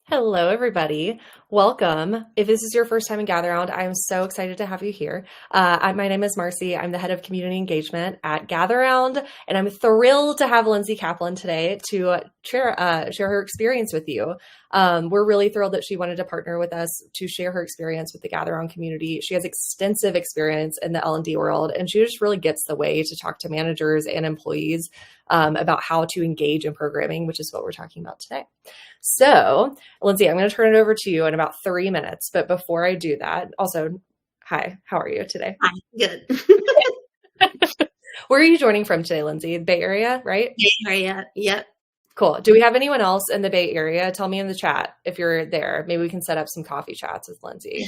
Hello, everybody. Welcome. If this is your first time in Gatheround, I'm so excited to have you here. My name is Marcy. I'm the head of community engagement at Gatheround, and I'm thrilled to have Lindsey Caplan today to share her experience with you. We're really thrilled that she wanted to partner with us to share her experience with the Gatheround community. She has extensive experience in the L&D world, and she just really gets the way to talk to managers and employees about how to engage in programming, which is what we're talking about today. So, Lindsey, I'm going to turn it over to you in about 3 minutes. But before I do that, also, hi, how are you today? Hi, good. Where are you joining from today, Lindsey? Bay Area, right? Bay Area, yep. Cool. Do we have anyone else in the Bay Area? Tell me in the chat if you're there. Maybe we can set up some coffee chats with Lindsey.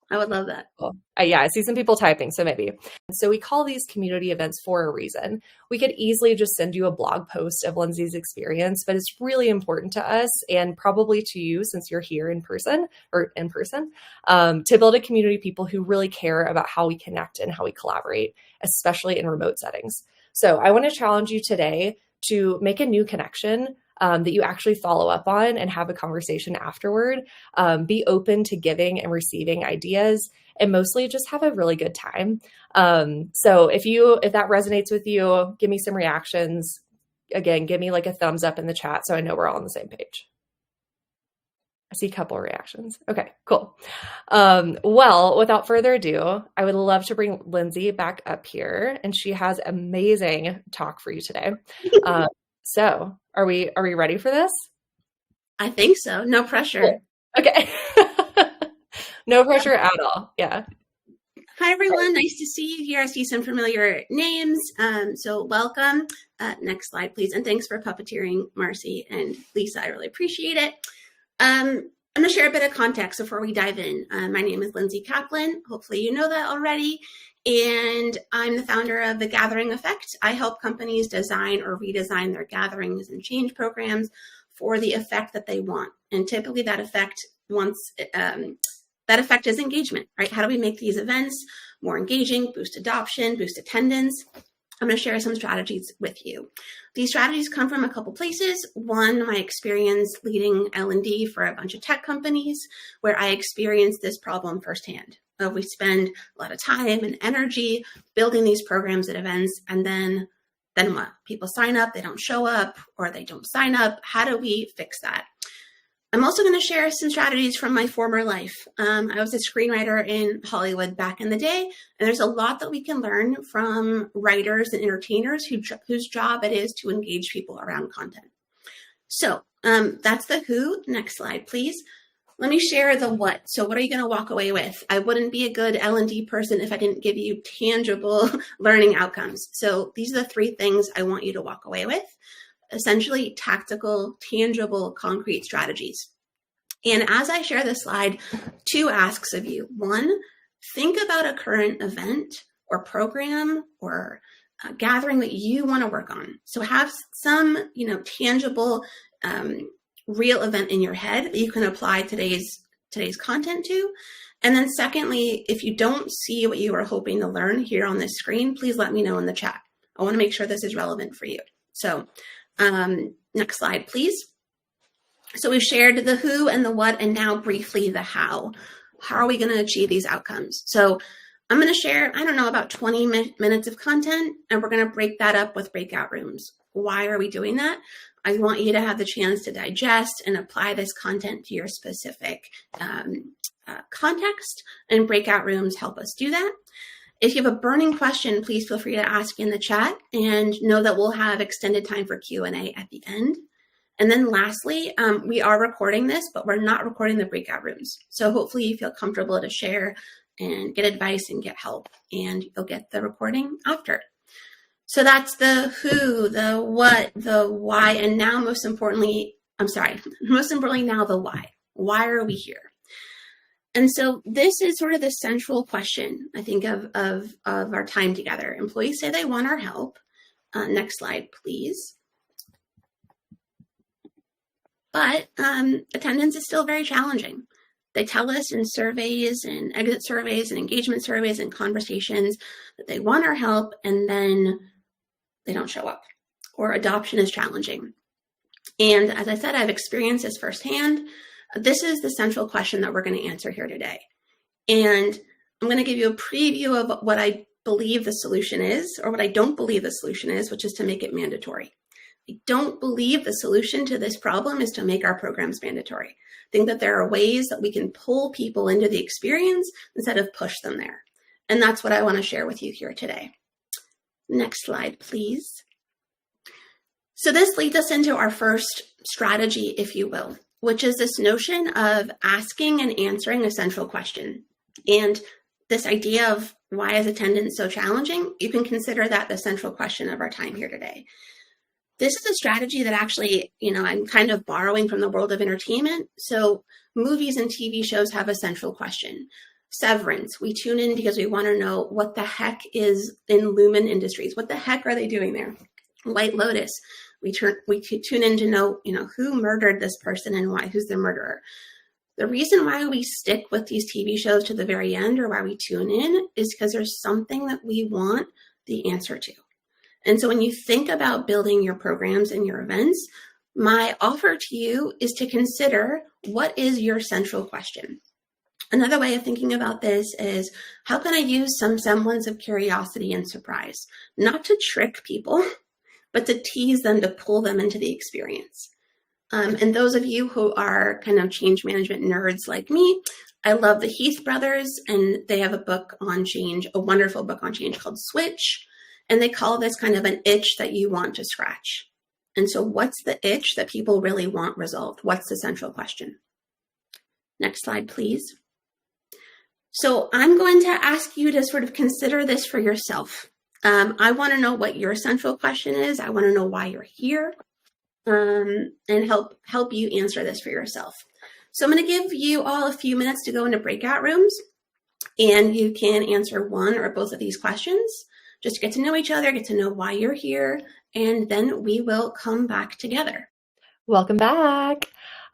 I would love that. Cool. Yeah, I see some people typing, so maybe. So we call these community events for a reason. We could easily just send you a blog post of Lindsey's experience, but it's really important to us and probably to you since you're here in person, to build a community of people who really care about how we connect and how we collaborate, especially in remote settings. So I want to challenge you today to make a new connection that you actually follow up on and have a conversation afterward. Be open to giving and receiving ideas, and mostly just have a really good time. So if that resonates with you, give me some reactions. Again, give me like a thumbs up in the chat so I know we're all on the same page. I see a couple reactions. Okay, cool. Well, without further ado, I would love to bring Lindsey back up here, and she has amazing talk for you today. So are we ready for this? I think so. No pressure. Cool. Okay. No pressure at all. Yeah. Hi, everyone. Nice to see you here. I see some familiar names. So welcome. Next slide, please. And thanks for puppeteering, Marcy and Lisa. I really appreciate it. I'm going to share a bit of context before we dive in. My name is Lindsey Caplan. Hopefully you know that already. And I'm the founder of The Gathering Effect. I help companies design or redesign their gatherings and change programs for the effect that they want. And typically that effect is engagement, right? How do we make these events more engaging, boost adoption, boost attendance? I'm going to share some strategies with you. These strategies come from a couple places. One, my experience leading L&D for a bunch of tech companies where I experienced this problem firsthand. We spend a lot of time and energy building these programs and events, and then what? People sign up, they don't show up, or they don't sign up. How do we fix that? I'm also going to share some strategies from my former life. I was a screenwriter in Hollywood back in the day, and there's a lot that we can learn from writers and entertainers whose job it is to engage people around content. So that's the who. Next slide, please. Let me share the what. So what are you going to walk away with? I wouldn't be a good L&D person if I didn't give you tangible learning outcomes. So these are the 3 things I want you to walk away with. Essentially tactical, tangible, concrete strategies. And as I share this slide, 2 asks of you. 1, think about a current event or program or gathering that you want to work on. So have some, tangible, real event in your head that you can apply today's content to. And then secondly, if you don't see what you are hoping to learn here on this screen, please let me know in the chat. I want to make sure this is relevant for you. So next slide, please. So we've shared the who and the what, and now briefly the how. How are we going to achieve these outcomes? So I'm going to share, about 20 minutes of content, and we're going to break that up with breakout rooms. Why are we doing that? I want you to have the chance to digest and apply this content to your specific context, and breakout rooms help us do that. If you have a burning question, please feel free to ask in the chat, and know that we'll have extended time for Q&A at the end. And then lastly, we are recording this, but we're not recording the breakout rooms. So hopefully you feel comfortable to share and get advice and get help, and you'll get the recording after. So that's the who, the what, the why, and now most importantly now the why. Why are we here? And so this is sort of the central question, I think, of our time together. Employees say they want our help. Next slide, please. But attendance is still very challenging. They tell us in surveys and exit surveys and engagement surveys and conversations that they want our help, and then they don't show up, or adoption is challenging. And as I said, I've experienced this firsthand. This is the central question that we're going to answer here today. And I'm going to give you a preview of what I believe the solution is, or what I don't believe the solution is, which is to make it mandatory. I don't believe the solution to this problem is to make our programs mandatory. I think that there are ways that we can pull people into the experience instead of push them there. And that's what I want to share with you here today. Next slide, please. So this leads us into our first strategy, if you will, which is this notion of asking and answering a central question. And this idea of why is attendance so challenging, you can consider that the central question of our time here today. This is a strategy that actually, I'm kind of borrowing from the world of entertainment. So movies and TV shows have a central question. Severance, we tune in because we want to know what the heck is in Lumen Industries. What the heck are they doing there? White Lotus, we tune in to know, who murdered this person and why, who's the murderer. The reason why we stick with these TV shows to the very end, or why we tune in, is because there's something that we want the answer to. And so when you think about building your programs and your events, my offer to you is to consider, what is your central question? Another way of thinking about this is, how can I use some semblance of curiosity and surprise? Not to trick people, but to tease them, to pull them into the experience. And those of you who are kind of change management nerds like me, I love the Heath brothers, and they have a book on change, a wonderful book on change called Switch. And they call this kind of an itch that you want to scratch. And so what's the itch that people really want resolved? What's the central question? Next slide, please. So I'm going to ask you to sort of consider this for yourself. I want to know what your central question is. I want to know why you're here, and help you answer this for yourself. So I'm going to give you all a few minutes to go into breakout rooms, and you can answer one or both of these questions. Just to get to know each other, get to know why you're here, and then we will come back together. Welcome back.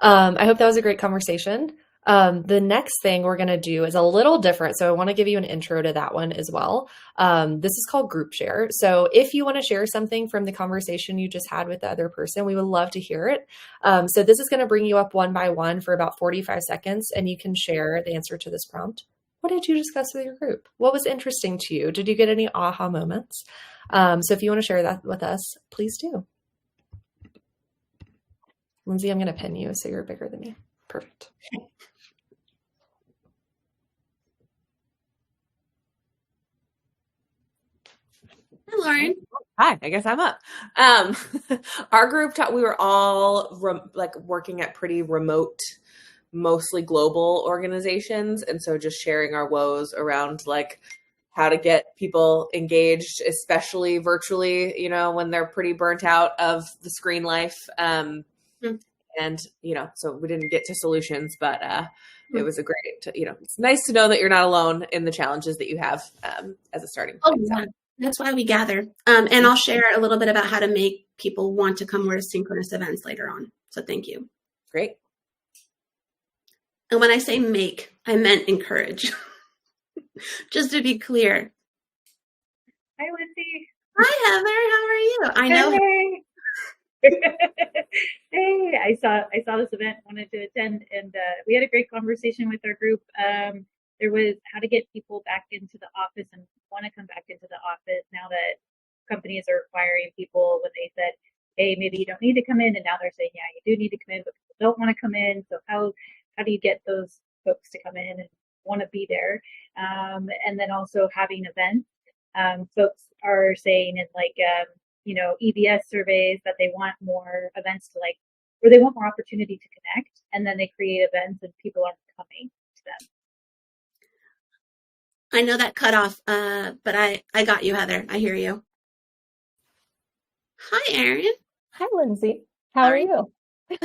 I hope that was a great conversation. The next thing we're going to do is a little different. So I want to give you an intro to that one as well. This is called group share. So if you want to share something from the conversation you just had with the other person, we would love to hear it. So this is going to bring you up one by one for about 45 seconds, and you can share the answer to this prompt. What did you discuss with your group? What was interesting to you? Did you get any aha moments? So if you want to share that with us, please do. Lindsey, I'm going to pin you so you're bigger than me. Perfect. Hi, Lauren. Hi, I guess I'm up. Our group, we were all working at pretty remote, mostly global organizations. And so just sharing our woes around how to get people engaged, especially virtually, when they're pretty burnt out of the screen life. And, so we didn't get to solutions, but it was a great, it's nice to know that you're not alone in the challenges that you have as a starting point. Oh, yeah. That's why we gather. And I'll share a little bit about how to make people want to come more to synchronous events later on. So thank you. Great. And when I say make, I meant encourage. Just to be clear. Hi, Lindsey. Hi, Heather. How are you? I know. Hey, I saw this event, wanted to attend, and we had a great conversation with our group. There was how to get people back into the office and want to come back into the office now that companies are requiring people when they said, hey, maybe you don't need to come in, and now they're saying, yeah, you do need to come in, but people don't want to come in. So how do you get those folks to come in and want to be there? And then also having events. Folks are saying in EBS surveys that they want more events or they want more opportunity to connect, and then they create events and people aren't coming to them. I know that cut off, but I got you, Heather. I hear you. Hi, Erin. Hi, Lindsey. How are you? We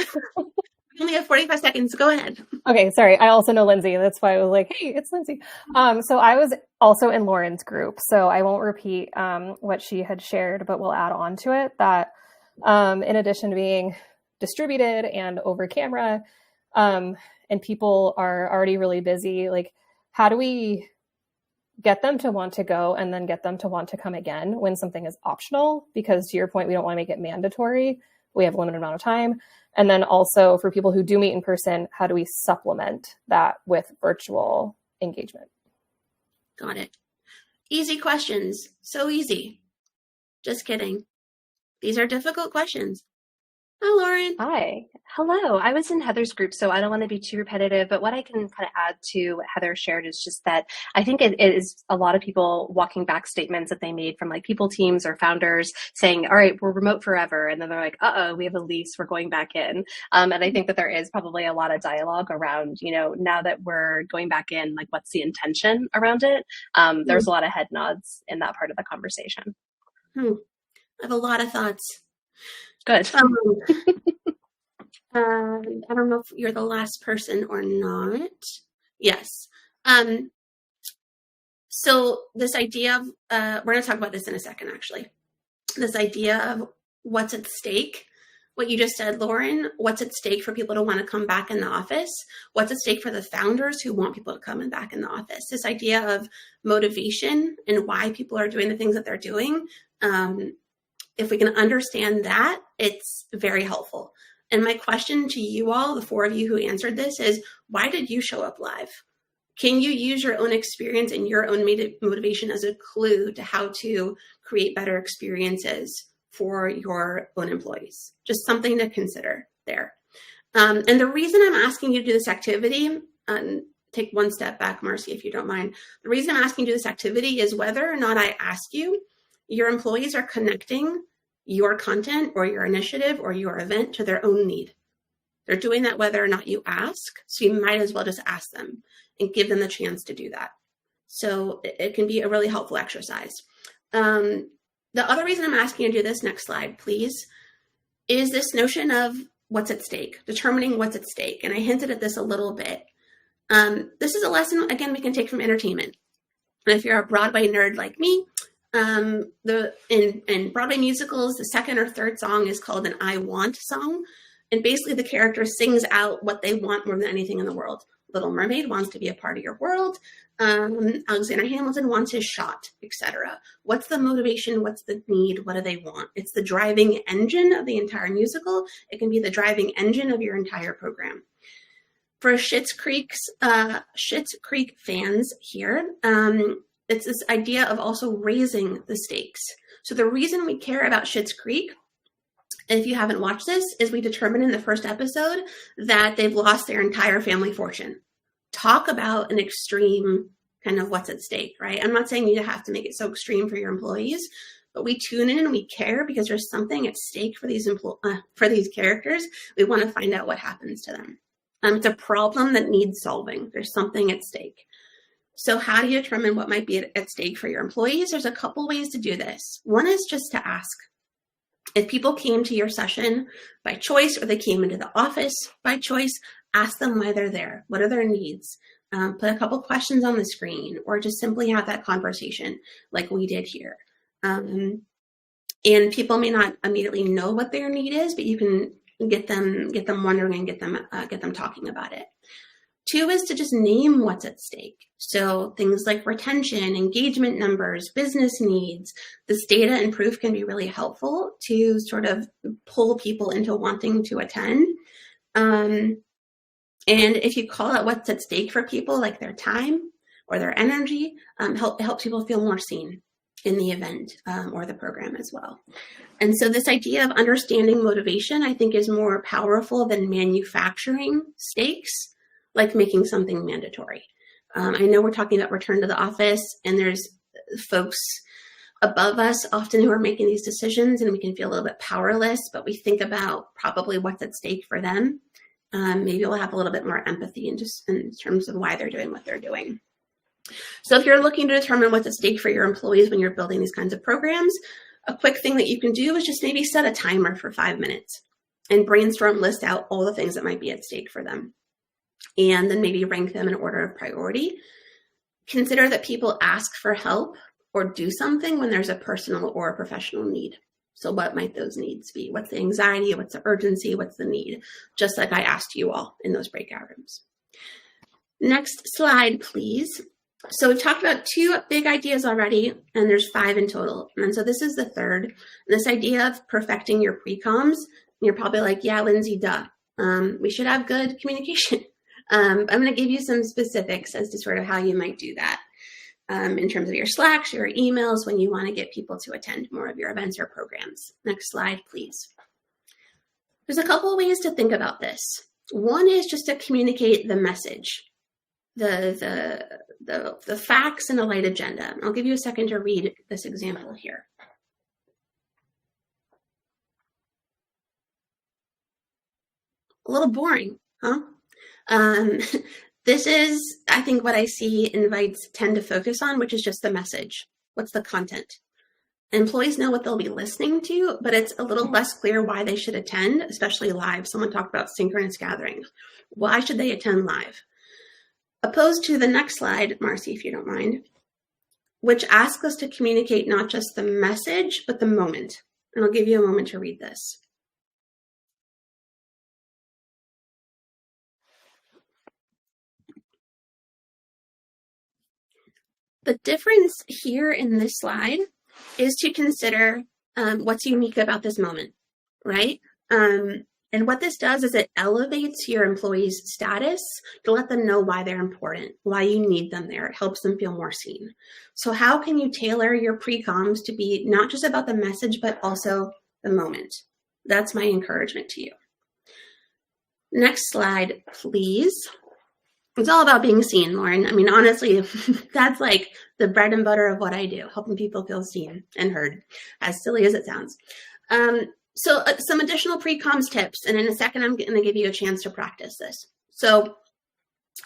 only have 45 seconds. Go ahead. Okay, sorry. I also know Lindsey. That's why I was like, hey, it's Lindsey. So I was also in Lauren's group, so I won't repeat what she had shared, but we'll add on to it that in addition to being distributed and over camera, and people are already really busy, how do we get them to want to go and then get them to want to come again when something is optional? Because to your point, we don't want to make it mandatory. we have a limited amount of time. And then also for people who do meet in person, how do we supplement that with virtual engagement? Got it. Easy questions. So easy. Just kidding. These are difficult questions. Hi, Lauren. Hi. Hello. I was in Heather's group, so I don't want to be too repetitive, but what I can kind of add to what Heather shared is just that I think it is a lot of people walking back statements that they made from like people teams or founders saying, all right, we're remote forever. And then they're like, uh-oh, we have a lease, we're going back in. And I think that there is probably a lot of dialogue around, now that we're going back in, like what's the intention around it? There's a lot of head nods in that part of the conversation. I have a lot of thoughts. Good. I don't know if you're the last person or not. Yes. So this idea of, we're going to talk about this in a second, actually. This idea of what's at stake, what you just said, Lauren, what's at stake for people to want to come back in the office? What's at stake for the founders who want people to come back in the office? This idea of motivation and why people are doing the things that they're doing. If we can understand that, it's very helpful. And my question to you all, the four of you who answered this, is why did you show up live? Can you use your own experience and your own motivation as a clue to how to create better experiences for your own employees? Just something to consider there. And the reason I'm asking you to do this activity, take one step back, Marcy, if you don't mind. The reason I'm asking you to do this activity is whether or not I ask you, your employees are connecting your content or your initiative or your event to their own need. They're doing that whether or not you ask. So you might as well just ask them and give them the chance to do that. So it can be a really helpful exercise. The other reason I'm asking you to do this, next slide, please, is this notion of what's at stake, determining what's at stake. And I hinted at this a little bit. This is a lesson, again, we can take from entertainment. And if you're a Broadway nerd like me, in Broadway musicals, the second or third song is called an I Want song. And basically the character sings out what they want more than anything in the world. Little Mermaid wants to be a part of your world. Alexander Hamilton wants his shot, etc. What's the motivation? What's the need? What do they want? It's the driving engine of the entire musical. It can be the driving engine of your entire program. For Schitt's Creek fans here, it's this idea of also raising the stakes. So the reason we care about Schitt's Creek, if you haven't watched this, is we determined in the first episode that they've lost their entire family fortune. Talk about an extreme kind of what's at stake, right? I'm not saying you have to make it so extreme for your employees, but we tune in and we care because there's something at stake for these characters. We want to find out what happens to them. It's a problem that needs solving. There's something at stake. So how do you determine what might be at stake for your employees? There's a couple ways to do this. One is just to ask. If people came to your session by choice or they came into the office by choice, ask them why they're there. What are their needs? Put a couple questions on the screen or just simply have that conversation like we did here. And people may not immediately know what their need is, but you can get them wondering and get them talking about it. Two is to just name what's at stake. So things like retention, engagement numbers, business needs, this data and proof can be really helpful to sort of pull people into wanting to attend. And if you call out what's at stake for people, like their time or their energy, helps people feel more seen in the event or the program as well. And so this idea of understanding motivation, I think, is more powerful than manufacturing stakes, like making something mandatory. I know we're talking about return to the office, and there's folks above us often who are making these decisions, and we can feel a little bit powerless, but we think about probably what's at stake for them. Maybe we'll have a little bit more empathy in terms of why they're doing what they're doing. So if you're looking to determine what's at stake for your employees when you're building these kinds of programs, a quick thing that you can do is just maybe set a timer for 5 minutes and brainstorm, list out all the things that might be at stake for them. And then maybe rank them in order of priority. Consider that people ask for help or do something when there's a personal or a professional need. So what might those needs be? What's the anxiety? What's the urgency? What's the need? Just like I asked you all in those breakout rooms. Next slide, please. So we've talked about 2 big ideas already, and there's 5 in total. And so this is the third. This idea of perfecting your pre-coms You're probably like, yeah, Lindsey, duh. We should have good communication. I'm going to give you some specifics as to sort of how you might do that in terms of your Slacks, your emails, when you want to get people to attend more of your events or programs. Next slide, please. There's a couple of ways to think about this. One is just to communicate the message, the facts and a light agenda. I'll give you a second to read this example here. A little boring, huh? This is, I think, what I see invites tend to focus on, which is just the message. What's the content? Employees know what they'll be listening to, but it's a little less clear why they should attend, especially live. Someone talked about synchronous gatherings. Why should they attend live? Opposed to the next slide, Marcy, if you don't mind, which asks us to communicate not just the message, but the moment. And I'll give you a moment to read this. The difference here in this slide is to consider what's unique about this moment, right? And what this does is it elevates your employees' status to let them know why they're important, why you need them there. It helps them feel more seen. So how can you tailor your pre-coms to be not just about the message, but also the moment? That's my encouragement to you. Next slide, please. It's all about being seen, Lauren. I mean, honestly, that's like the bread and butter of what I do, helping people feel seen and heard, as silly as it sounds. So some additional pre-coms tips, and in a second, I'm going to give you a chance to practice this. So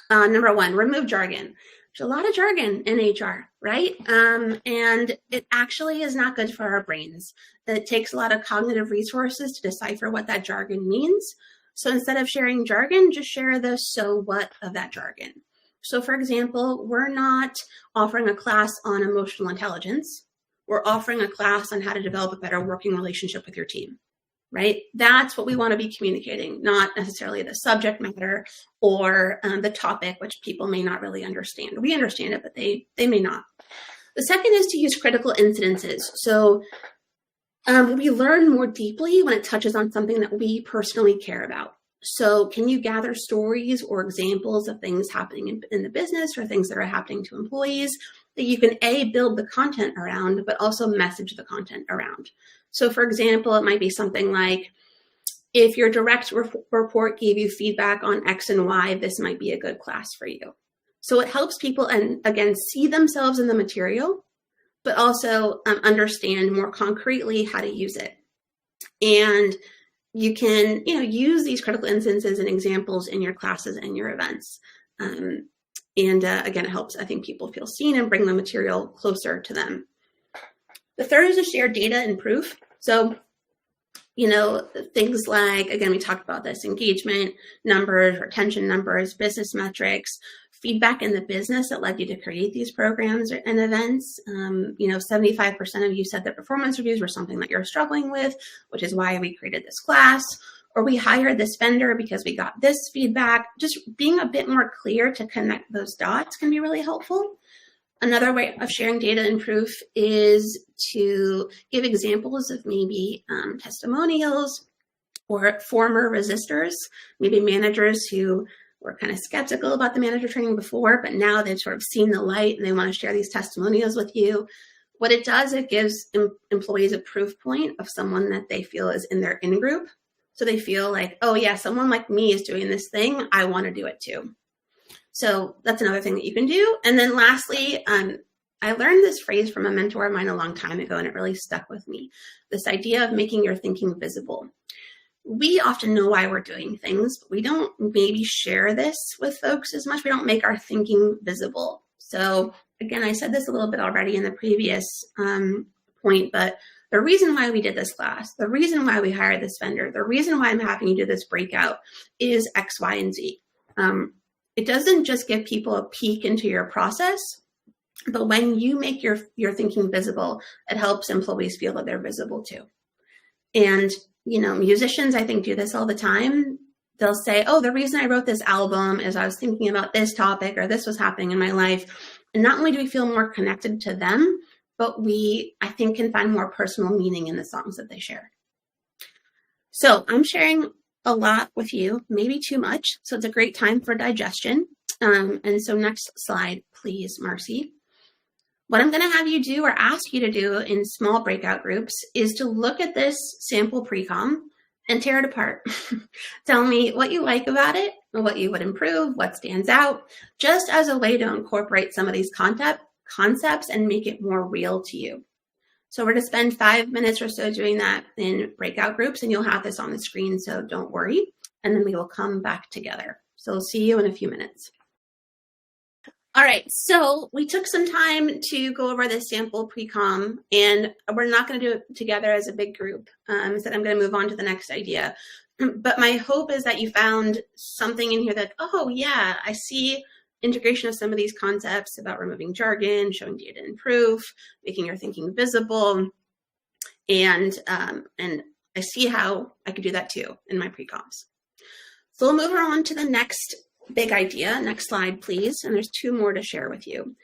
number one, remove jargon. There's a lot of jargon in HR, right? And it actually is not good for our brains. It takes a lot of cognitive resources to decipher what that jargon means. So instead of sharing jargon, just share the so what of that jargon. So for example, we're not offering a class on emotional intelligence. We're offering a class on how to develop a better working relationship with your team, right? That's what we want to be communicating, not necessarily the subject matter or the topic, which people may not really understand. We understand it, but they may not. The second is to use critical incidences. So we learn more deeply when it touches on something that we personally care about. So can you gather stories or examples of things happening in the business or things that are happening to employees that you can build the content around, but also message the content around? So for example, it might be something like, if your direct report gave you feedback on X and Y, this might be a good class for you. So it helps people, and again, see themselves in the material, but also understand more concretely how to use it. And you can, use these critical instances and examples in your classes and your events. Again, it helps, I think, people feel seen and bring the material closer to them. The third is to share data and proof. So, things like, again, we talked about this, engagement numbers, retention numbers, business metrics, feedback in the business that led you to create these programs and events. 75% of you said that performance reviews were something that you're struggling with, which is why we created this class. Or we hired this vendor because we got this feedback. Just being a bit more clear to connect those dots can be really helpful. Another way of sharing data and proof is to give examples of maybe testimonials or former resistors, maybe managers who were kind of skeptical about the manager training before, but now they've sort of seen the light and they want to share these testimonials with you. What it does, it gives employees a proof point of someone that they feel is in their in-group. So they feel like, oh yeah, someone like me is doing this thing, I want to do it too. So that's another thing that you can do. And then lastly, I learned this phrase from a mentor of mine a long time ago, and it really stuck with me. This idea of making your thinking visible. We often know why we're doing things, but we don't maybe share this with folks as much. We don't make our thinking visible. So again, I said this a little bit already in the previous point, but the reason why we did this class, the reason why we hired this vendor, the reason why I'm having you do this breakout is X, Y, and Z. It doesn't just give people a peek into your process, but when you make your thinking visible, it helps employees feel that they're visible too. And, musicians, I think, do this all the time. They'll say, oh, the reason I wrote this album is I was thinking about this topic or this was happening in my life. And not only do we feel more connected to them, but we, I think, can find more personal meaning in the songs that they share. So I'm sharing a lot with you, maybe too much. So it's a great time for digestion. And so next slide, please, Marcy. What I'm going to have you do or ask you to do in small breakout groups is to look at this sample pre-com and tear it apart. Tell me what you like about it, what you would improve, what stands out, just as a way to incorporate some of these concepts and make it more real to you. So we're going to spend 5 minutes or so doing that in breakout groups, and you'll have this on the screen, so don't worry. And then we will come back together. So we'll see you in a few minutes. All right, so we took some time to go over this sample pre-com, and we're not going to do it together as a big group. Instead, I'm going to move on to the next idea. But my hope is that you found something in here that, oh yeah, I see integration of some of these concepts about removing jargon, showing data and proof, making your thinking visible, and I see how I could do that too in my pre-coms. So we'll move on to the next big idea. Next slide, please. And there's 2 more to share with you.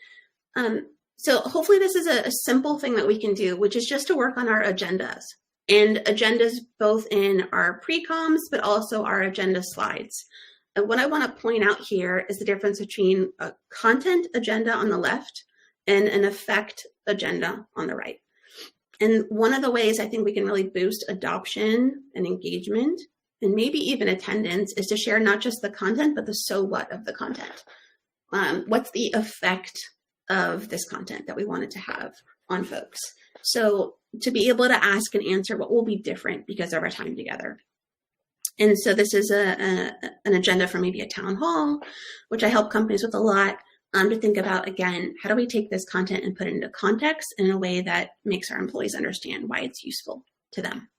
So hopefully this is a simple thing that we can do, which is just to work on our agendas. And agendas both in our pre-coms, but also our agenda slides. And what I want to point out here is the difference between a content agenda on the left and an effect agenda on the right. And one of the ways I think we can really boost adoption and engagement, and maybe even attendance, is to share not just the content, but the so what of the content. What's the effect of this content that we wanted to have on folks? So to be able to ask and answer what will be different because of our time together. And so this is an agenda for maybe a town hall, which I help companies with a lot, to think about, again, how do we take this content and put it into context in a way that makes our employees understand why it's useful to them.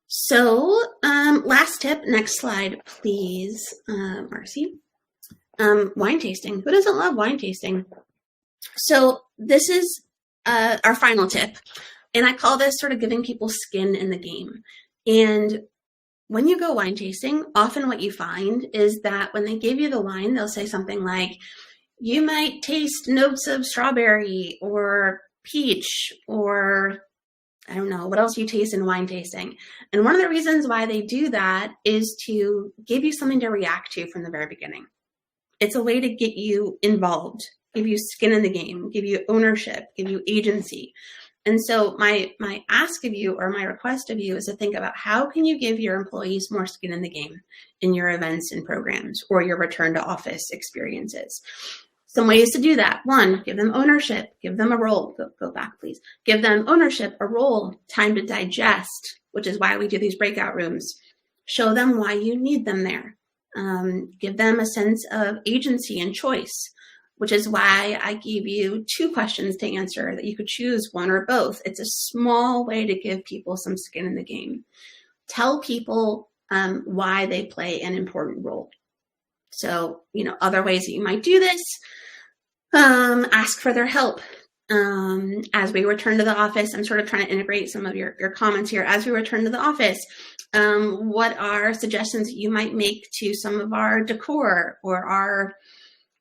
So last tip, next slide, please, Marcy. Wine tasting. Who doesn't love wine tasting? So this is our final tip. And I call this sort of giving people skin in the game. And when you go wine tasting, often what you find is that when they give you the wine, they'll say something like, you might taste notes of strawberry or peach, or I don't know, what else you taste in wine tasting. And one of the reasons why they do that is to give you something to react to from the very beginning. It's a way to get you involved, give you skin in the game, give you ownership, give you agency. And so my ask of you, or my request of you, is to think about how can you give your employees more skin in the game in your events and programs or your return to office experiences. Some ways to do that. 1, give them ownership, give them a role. Go back, please. Give them ownership, a role, time to digest, which is why we do these breakout rooms. Show them why you need them there. Give them a sense of agency and choice, which is why I gave you 2 questions to answer that you could choose one or both. It's a small way to give people some skin in the game. Tell people why they play an important role. So, other ways that you might do this, ask for their help. As we return to the office, I'm sort of trying to integrate some of your comments here. As we return to the office, what are suggestions that you might make to some of our decor or our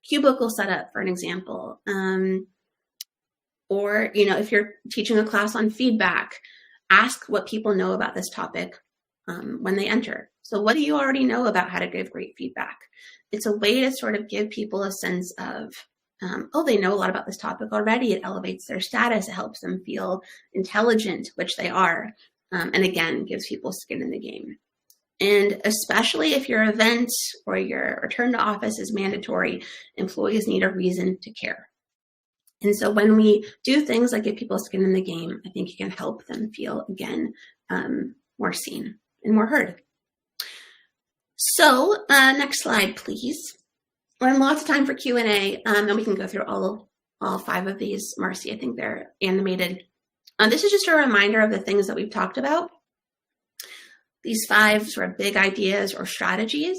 cubicle setup, for an example? Or, if you're teaching a class on feedback, ask what people know about this topic when they enter. So what do you already know about how to give great feedback? It's a way to sort of give people a sense of, they know a lot about this topic already. It elevates their status. It helps them feel intelligent, which they are. And again, gives people skin in the game. And especially if your event or your return to office is mandatory, employees need a reason to care. And so when we do things like give people skin in the game, I think it can help them feel, again, more seen and more heard. So next slide, please. We're in lots of time for Q&A, and we can go through all 5 of these. Marcy, I think they're animated. This is just a reminder of the things that we've talked about. These 5 sort of big ideas or strategies.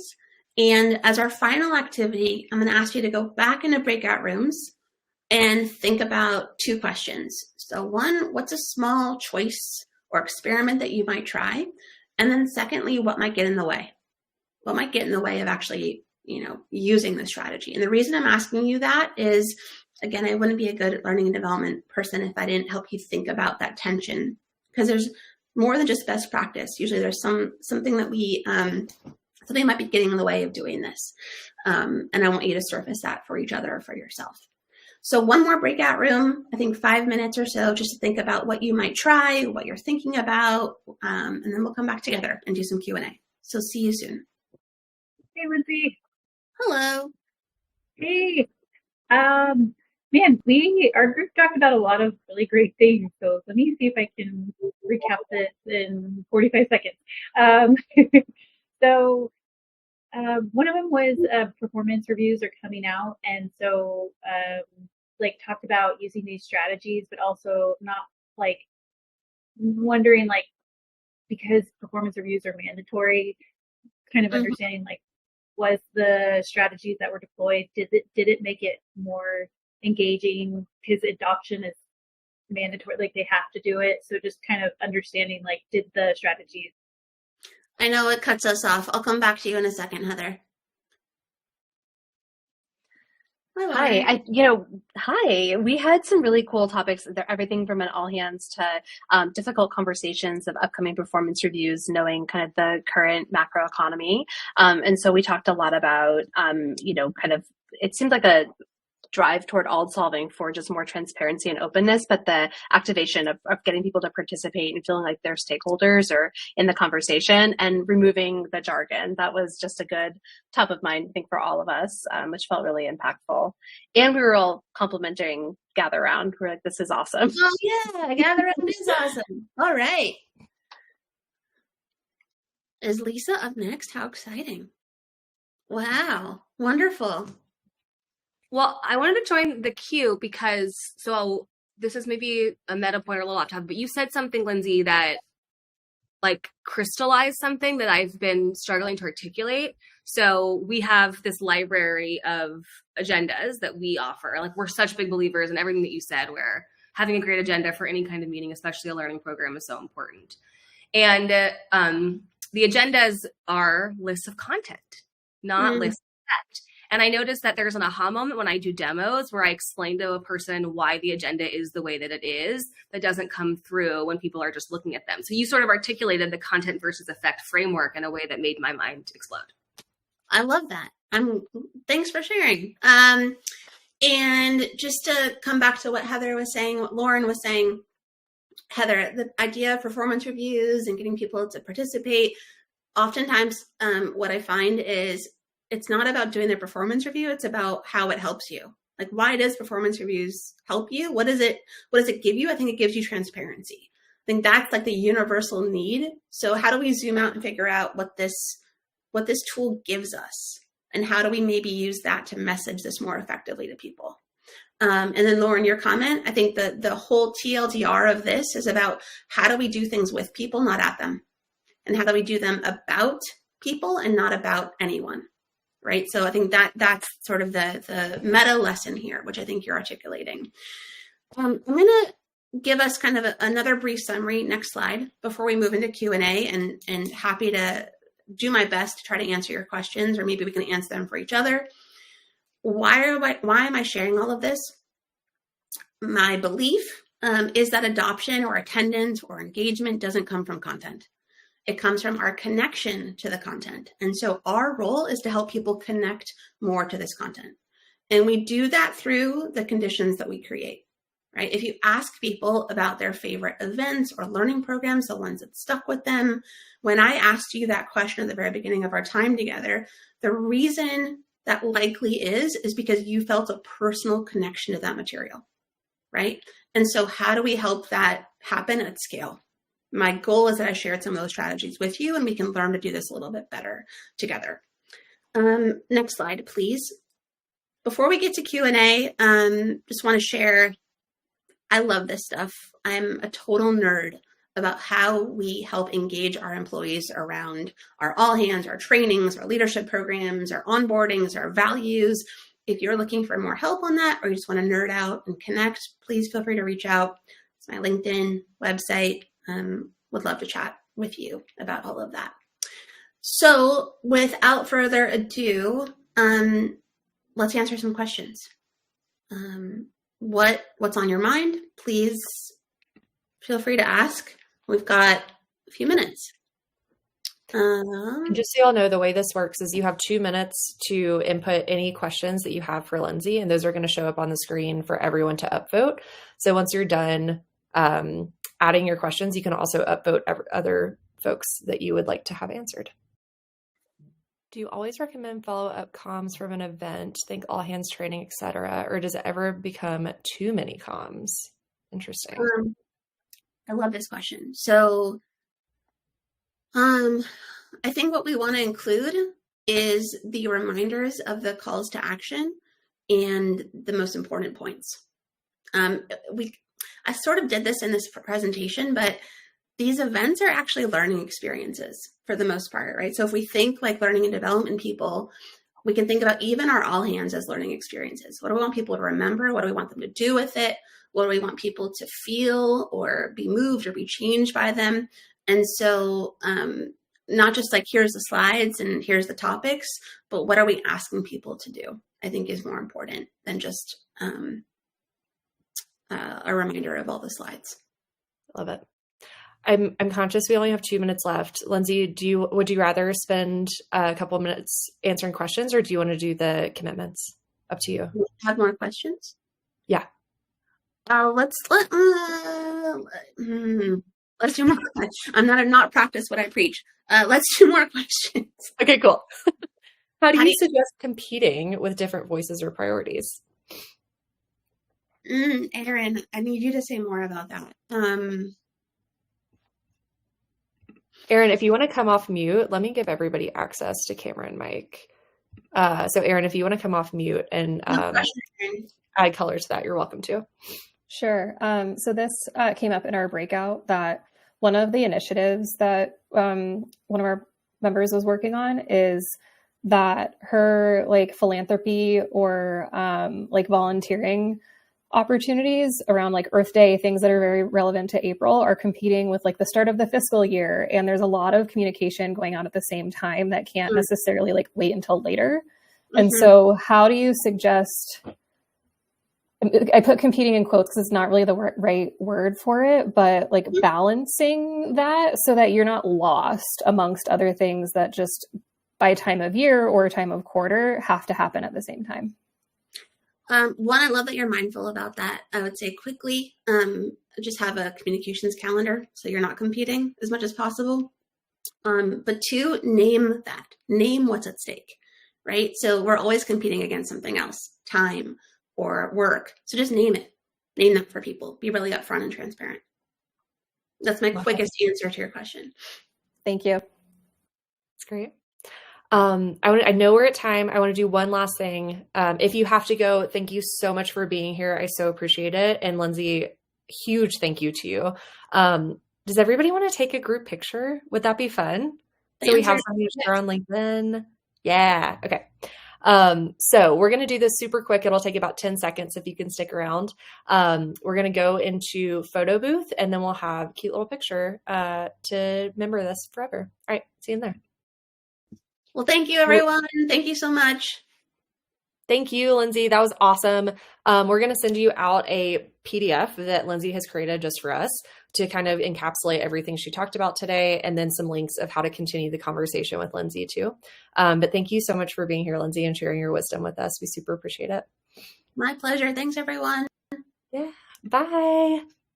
And as our final activity, I'm going to ask you to go back into breakout rooms and think about 2 questions. So 1, what's a small choice or experiment that you might try? And then secondly, what might get in the way? What might get in the way of actually, using the strategy? And the reason I'm asking you that is, again, I wouldn't be a good learning and development person if I didn't help you think about that tension, because there's more than just best practice. Usually there's something that something might be getting in the way of doing this. And I want you to surface that for each other or for yourself. So one more breakout room, I think 5 minutes or so, just to think about what you might try, what you're thinking about, and then we'll come back together and do some Q&A. So see you soon. Hey, Lindsey. Hello. Hey. Man, our group talked about a lot of really great things. So let me see if I can recap this in 45 seconds. So one of them was performance reviews are coming out. And so talked about using these strategies, but also not wondering because performance reviews are mandatory, kind of understanding was the strategies that were deployed, did it make it more engaging because adoption is mandatory, they have to do it. So just kind of understanding did the strategies. I know it cuts us off. I'll come back to you in a second, Heather. Hi. Hi. We had some really cool topics, everything from an all hands to difficult conversations of upcoming performance reviews, knowing kind of the current macro economy. And so we talked a lot about, it seemed like a drive toward all solving for just more transparency and openness, but the activation of getting people to participate and feeling like they're stakeholders or in the conversation and removing the jargon. That was just a good top of mind, I think, for all of us, which felt really impactful. And we were all complimenting Gatheround. We're like, this is awesome. Oh yeah, Gatheround is awesome. All right. Is Lisa up next? How exciting. Wow. Wonderful. Well, I wanted to join the queue because, this is maybe a meta point or a little off topic, but you said something, Lindsey, that crystallized something that I've been struggling to articulate. So we have this library of agendas that we offer. We're such big believers in everything that you said, where having a great agenda for any kind of meeting, especially a learning program, is so important. And the agendas are lists of content, not lists of text. And I noticed that there's an aha moment when I do demos where I explain to a person why the agenda is the way that it is, that doesn't come through when people are just looking at them. So you sort of articulated the content versus effect framework in a way that made my mind explode. I love that. Thanks for sharing. And just to come back to what Heather was saying, what Lauren was saying, Heather, the idea of performance reviews and getting people to participate, oftentimes what I find is it's not about doing the performance review. It's about how it helps you. Why does performance reviews help you? What does it give you? I think it gives you transparency. I think that's the universal need. So how do we zoom out and figure out what this tool gives us? And how do we maybe use that to message this more effectively to people? And then Lauren, your comment, I think the whole TLDR of this is about how do we do things with people, not at them? And how do we do them about people and not about anyone? Right. So I think that's sort of the meta lesson here, which I think you're articulating. I'm going to give us kind of another brief summary. Next slide before we move into Q&A, and happy to do my best to try to answer your questions, or maybe we can answer them for each other. Why am I sharing all of this? My belief is that adoption or attendance or engagement doesn't come from content. It comes from our connection to the content. And so our role is to help people connect more to this content. And we do that through the conditions that we create, right? If you ask people about their favorite events or learning programs, the ones that stuck with them, when I asked you that question at the very beginning of our time together, the reason that likely is because you felt a personal connection to that material, right? And so how do we help that happen at scale? My goal is that I shared some of those strategies with you, and we can learn to do this a little bit better together. Next slide, please. Before we get to Q&A, just want to share, I love this stuff. I'm a total nerd about how we help engage our employees around our all hands, our trainings, our leadership programs, our onboardings, our values. If you're looking for more help on that, or you just want to nerd out and connect, please feel free to reach out. It's my LinkedIn website. Would love to chat with you about all of that. So without further ado, let's answer some questions. What's on your mind? Please feel free to ask. We've got few minutes. And just so y'all know, the way this works is you have 2 minutes to input any questions that you have for Lindsey, and those are going to show up on the screen for everyone to upvote. So once you're done adding your questions, you can also upvote other folks that you would like to have answered. Do you always recommend follow-up comms from an event, think all hands training, etc., or does it ever become too many comms? Interesting. I love this question. So I think what we want to include is the reminders of the calls to action and the most important points. I sort of did this in this presentation, but these events are actually learning experiences for the most part, right? So if we think like learning and development people, we can think about even our all hands as learning experiences. What do we want people to remember? What do we want them to do with it? What do we want people to feel or be moved or be changed by them? And so not just like, here's the slides and here's the topics, but what are we asking people to do? I think is more important than just a reminder of all the slides. Love it. I'm conscious we only have 2 minutes left. Lindsey, would you rather spend a couple of minutes answering questions, or do you want to do the commitments? Up to you. Have more questions? Yeah. Let's do more. I'm not practice what I preach. Let's do more questions. Okay, cool. How do you suggest competing with different voices or priorities? Erin, I need you to say more about that. Erin, if you want to come off mute, let me give everybody access to camera and mic. So Erin, if you want to come off mute and add color to that, you're welcome to. Sure. So this came up in our breakout that one of the initiatives that one of our members was working on is that her like philanthropy or like volunteering opportunities around like Earth Day, things that are very relevant to April, are competing with like the start of the fiscal year. And there's a lot of communication going on at the same time that can't necessarily like wait until later. And so how do you suggest, I put competing in quotes because it's not really the right word for it, but like balancing that so that you're not lost amongst other things that just by time of year or time of quarter have to happen at the same time? One, I love that you're mindful about that. I would say quickly, just have a communications calendar so you're not competing as much as possible. But two, name that. Name what's at stake, right? So we're always competing against something else, time or work. So just name it. Name that for people. Be really upfront and transparent. That's my quickest answer to your question. Thank you. That's great. I know we're at time. I want to do one last thing. If you have to go, thank you so much for being here. I so appreciate it. And Lindsey, huge thank you to you. Does everybody want to take a group picture? Would that be fun? So we have something to share on LinkedIn. Yeah. Okay. So we're going to do this super quick. It'll take about 10 seconds if you can stick around. We're going to go into photo booth and then we'll have a cute little picture, to remember this forever. All right. See you in there. Well, thank you, everyone. Thank you so much. Thank you, Lindsey. That was awesome. We're going to send you out a PDF that Lindsey has created just for us to kind of encapsulate everything she talked about today, and then some links of how to continue the conversation with Lindsey too. But thank you so much for being here, Lindsey, and sharing your wisdom with us. We super appreciate it. My pleasure. Thanks, everyone. Yeah. Bye.